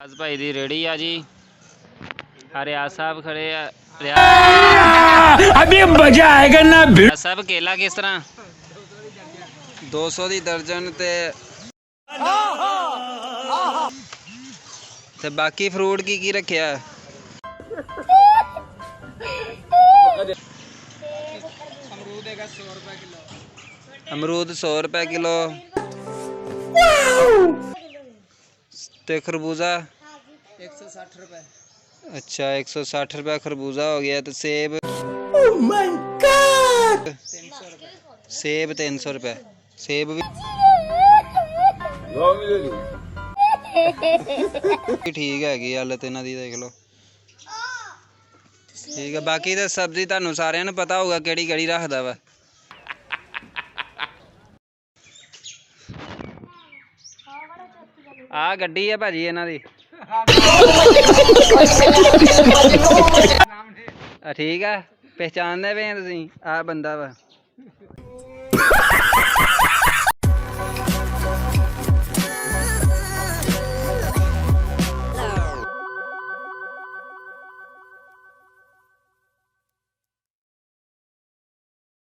आज भाई दी रेडी आ जी। रियाज साहब खड़े आ। अभी मजा आएगा ना। रियाज साहब केला किस तरह 200 दी दर्जन ते बाकी फ्रूट की रखिया अमरूद 100 रुपए किलो ते खरबूजा 160 रुपए। अच्छा 160 रुपए खरबूजा हो गया। तो सेब सेब 300 रुपए। सेब भी ठीक है हालत इन्हां दी देख लो। ठीक है बाकी तो सब्जी तुहानू सारिਆਂ ਨੂੰ पता होगा ਕਿਹੜੀ ਕਿਹੜੀ ਰੱਖਦਾ वा। आ गड्डी है भाजी इन्हां दी। ठीक है पहचानते पे तुसीं आ बंदा वा।